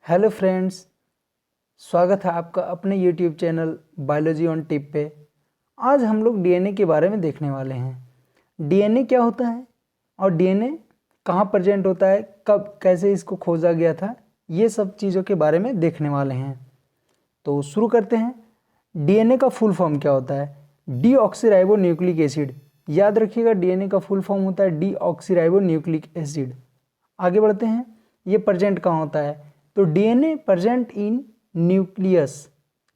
Hello friends, स्वागत है आपका अपने YouTube channel biology on tip पे। आज हम लोग डीएनए के बारे में देखने वाले हैं। डीएनए क्या होता है और डीएनए कहाँ प्रेजेंट होता है, कब कैसे इसको खोजा गया था, ये सब चीज़ों के बारे में देखने वाले हैं। तो शुरू करते हैं। डीएनए का फुल फॉर्म क्या होता है? Deoxyribo nucleic acid. याद रखिएगा, डीएनए का फुल फॉर्म होता है डीऑक्सीराइबो न्यूक्लिक एसिड। आगे बढ़ते हैं। ये प्रेजेंट कहाँ होता है? तो DNA present in nucleus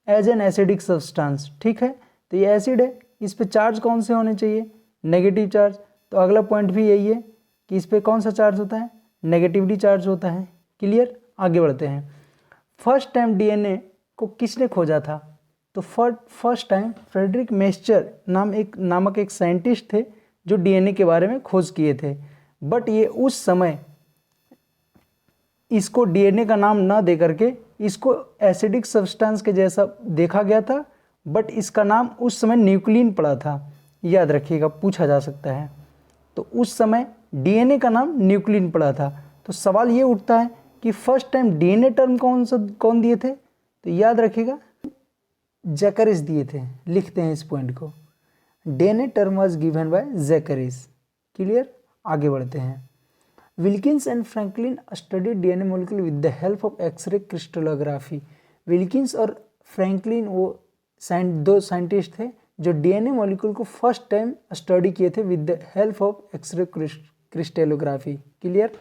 as an acidic substance. ठीक है, तो ये एसिड है, इस पे चार्ज कौन से होने चाहिए? Negative charge. तो अगला पॉइंट भी यही है कि इस पे कौन सा चार्ज होता है? नेगेटिवली चार्ज होता है। क्लियर? आगे बढ़ते हैं। फर्स्ट टाइम डीएनए को किसने खोजा था? तो फर्स्ट टाइम फ्रेडरिक मेस्चर नामक एक साइंटिस्ट थे जो डीएनए के बारे में खोज किए थे। बट ये उस समय इसको डीएनए का नाम ना दे करके इसको एसिडिक सब्सटेंस के जैसा देखा गया था, बट इसका नाम उस समय न्यूक्लिन पड़ा था। याद रखिएगा, पूछा जा सकता है। तो उस समय डीएनए का नाम न्यूक्लिन पड़ा था। तो सवाल ये उठता है कि फर्स्ट टाइम डीएनए टर्म कौन दिए थे? तो याद रखिएगा, जैकरिस दिए थे। लिखते हैं इस पॉइंट को, DNA term was given by Zacharias. Clear? आगे बढ़ते हैं। Wilkins and Franklin studied DNA molecule with the help of x-ray crystallography. Wilkins और फ्रैंकलिन वो दो साइंटिस्ट थे जो डीएनए मॉलिक्यूल को फर्स्ट टाइम स्टडी किए थे with the help of x-ray crystallography. Clear?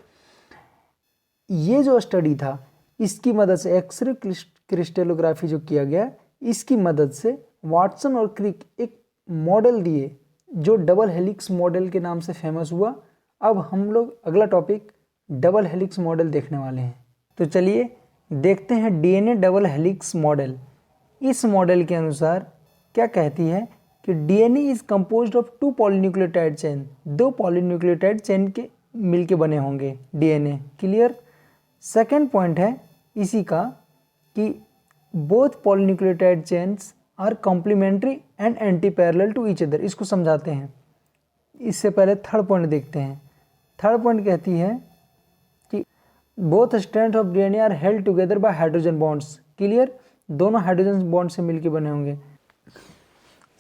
ये जो स्टडी था, इसकी मदद से एक्सरे क्रिस्टलोग्राफी जो किया गया, इसकी मदद से वाटसन और क्रिक एक मॉडल दिए जो डबल हेलिक्स मॉडल के नाम से फेमस हुआ। अब हम लोग अगला टॉपिक डबल हेलिक्स मॉडल देखने वाले हैं। तो चलिए देखते हैं डीएनए डबल हेलिक्स मॉडल। इस मॉडल के अनुसार क्या कहती है कि DNA is composed of 2 polynucleotide chain. 2 polynucleotide chain के मिलके बने होंगे डीएनए। क्लियर? सेकेंड पॉइंट है इसी का कि both polynucleotide chains are complementary and anti parallel to each other. इसको समझाते हैं। इससे पहले थर्ड पॉइंट देखते हैं। थर्ड पॉइंट कहती है कि both strand of DNA are held together by hydrogen bonds. Clear? दोनों हाइड्रोजन बॉन्ड से मिलकर बने होंगे।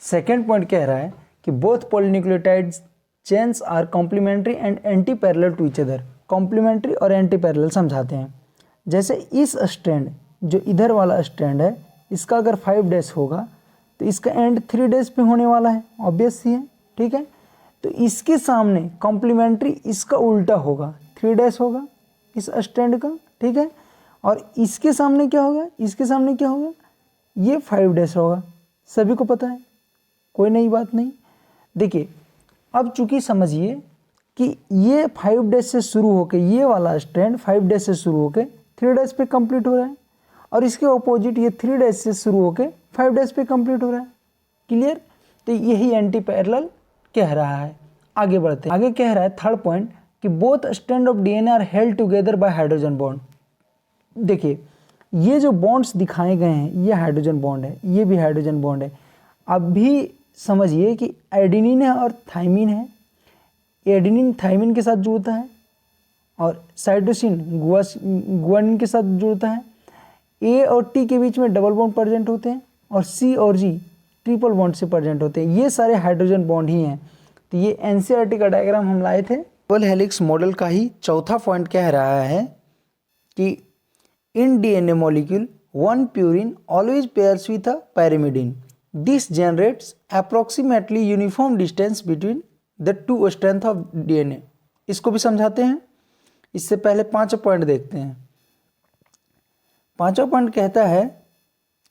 सेकेंड पॉइंट कह रहा है कि both polynucleotide chains are complementary and anti parallel to each other. Complementary और एंटी पैरेलल समझाते हैं। जैसे इस स्ट्रैंड, जो इधर वाला स्ट्रैंड है, इसका अगर 5 डैश होगा तो इसका एंड 3 डैश पे होने वाला है। ऑब्वियस सी है। ठीक है, तो इसके सामने कॉम्प्लीमेंट्री इसका उल्टा होगा, 3 डैश होगा इस स्टैंड का। ठीक है, और इसके सामने क्या होगा? इसके सामने क्या होगा? ये 5 डैश होगा। सभी को पता है, कोई नई बात नहीं। देखिए, अब चूंकि समझिए कि ये 5 डैश से शुरू होकर, ये वाला स्टैंड 5 डैश से शुरू होकर 3 डैश पे कंप्लीट हो रहा है, और इसके ऑपोजिट ये 3 डैश से शुरू होकर 5 डैश पे कंप्लीट हो रहा है। क्लियर? तो यही एंटी पैरेलल कह रहा है। आगे बढ़ते हैं। आगे कह रहा है थर्ड पॉइंट कि both strand of DNA are held together by hydrogen bond. देखिए, ये जो बॉन्ड्स दिखाए गए हैं, ये हाइड्रोजन बॉन्ड है, ये भी हाइड्रोजन बॉन्ड है। अब भी समझिए कि एडेनिन है और थाइमिन है। एडेनिन थाइमिन के साथ जुड़ता है और साइटोसिन गुआनिन के साथ जुड़ता है। ए और टी के बीच में डबल बॉन्ड प्रेजेंट होते हैं, और सी और जी ट्रिपल बॉन्ड से प्रेजेंट होते हैं। ये सारे हाइड्रोजन बॉन्ड ही हैं। तो ये एनसीईआरटी का डायग्राम हम लाए थे। डबल हेलिक्स मॉडल का ही चौथा पॉइंट कह रहा है कि in DNA molecule 1 purine always pairs with a pyrimidine. This generates approximately uniform distance between the 2 strength of DNA. इसको भी समझाते हैं। इससे पहले 5वां पॉइंट देखते हैं। 5वां पॉइंट कहता है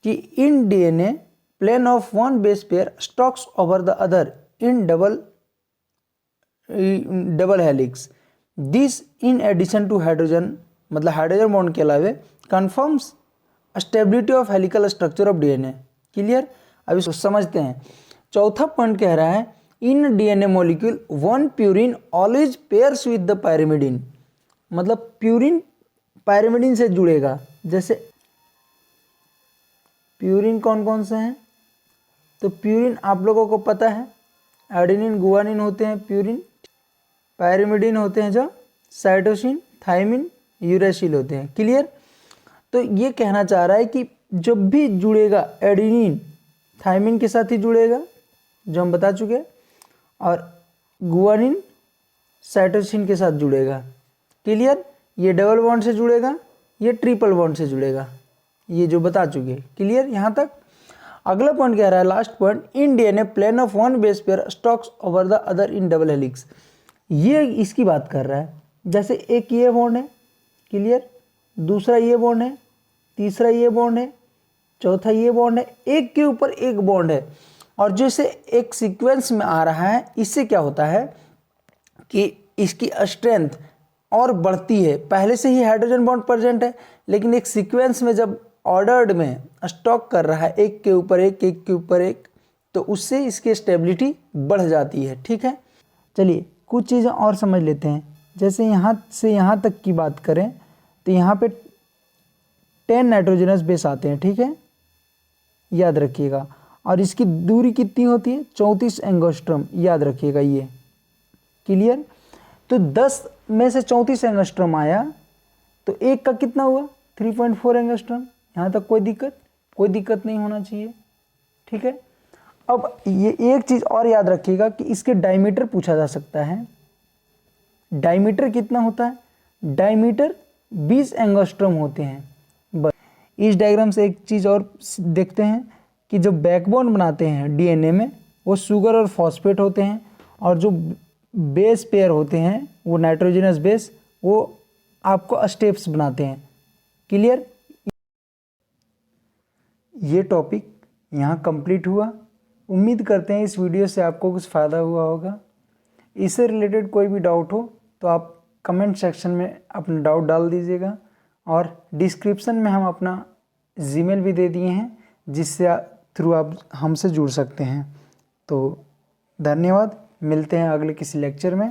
कि in DNA plane of 1 base pair stacks over the other in double helix. This in addition to hydrogen, मतलब हाइड्रोजन बॉन्ड के अलावे confirms stability of helical structure of DNA. Clear? अब इसको समझते हैं। चौथा पॉइंट कह रहा है in DNA molecule 1 purine always pairs with the pyrimidine. मतलब प्यूरिन पैरिमिडिन से जुड़ेगा। जैसे प्यूरिन कौन कौन से हैं? तो प्यूरिन आप लोगों को पता है, एडेनिन गुआनिन होते हैं प्यूरिन। पैरिमिडिन होते हैं जो साइटोसिन, थाइमिन, यूरेसिल होते हैं। क्लियर? तो ये कहना चाह रहा है कि जब भी जुड़ेगा एडेनिन थायमिन के साथ ही जुड़ेगा, जो हम बता चुके हैं, और गुआनिन साइटोसिन के साथ जुड़ेगा। क्लियर? ये डबल बॉन्ड से जुड़ेगा, ये ट्रिपल बॉन्ड से जुड़ेगा, ये जो बता चुके। क्लियर यहाँ तक? अगला पॉइंट कह रहा है, last point, in DNA plane of one base pair stacks over the other in double helix. ये इसकी बात कर रहा है, जैसे एक ये बॉन्ड है, क्लियर, दूसरा ये बॉन्ड है, तीसरा ये बॉन्ड है, चौथा ये बॉन्ड है, एक के ऊपर एक बॉन्ड है, और जैसे एक सीक्वेंस में आ रहा है, इससे क्या होता है कि इसकी स्ट्रेंथ और बढ़ती है। पहले से ही हाइड्रोजन बॉन्ड प्रेजेंट है, लेकिन एक सीक्वेंस में जब ऑर्डर्ड में स्टॉक कर रहा है एक के ऊपर एक, एक के ऊपर एक, तो उससे इसकी स्टेबिलिटी बढ़ जाती है। ठीक है, चलिए कुछ चीज़ें और समझ लेते हैं। जैसे यहाँ से यहाँ तक की बात करें तो यहाँ पे 10 नाइट्रोजनस बेस आते हैं। ठीक है, याद रखिएगा। और इसकी दूरी कितनी होती है? 34 एंगस्ट्रॉम, याद रखिएगा ये। क्लियर? तो 10 में से 34 एंगस्ट्रॉम आया, तो एक का कितना हुआ? 3.4 एंगस्ट्रॉम। यहाँ तक कोई दिक्कत नहीं होना चाहिए। ठीक है, अब ये एक चीज़ और याद रखिएगा कि इसके डायमीटर पूछा जा सकता है। डायमीटर कितना होता है? डायमीटर 20 एंगस्ट्रॉम होते हैं। बस इस डायग्राम से एक चीज़ और देखते हैं कि जो बैकबोन बनाते हैं डीएनए में, वो शुगर और फॉस्फेट होते हैं, और जो बेस पेयर होते हैं वो नाइट्रोजनस बेस, वो आपको स्टेप्स बनाते हैं। क्लियर? ये टॉपिक यहाँ कंप्लीट हुआ। उम्मीद करते हैं इस वीडियो से आपको कुछ फ़ायदा हुआ होगा। इससे रिलेटेड कोई भी डाउट हो तो आप कमेंट सेक्शन में अपना डाउट डाल दीजिएगा, और डिस्क्रिप्शन में हम अपना जीमेल भी दे दिए हैं, जिससे थ्रू आप हमसे जुड़ सकते हैं। तो धन्यवाद, मिलते हैं अगले किसी लेक्चर में।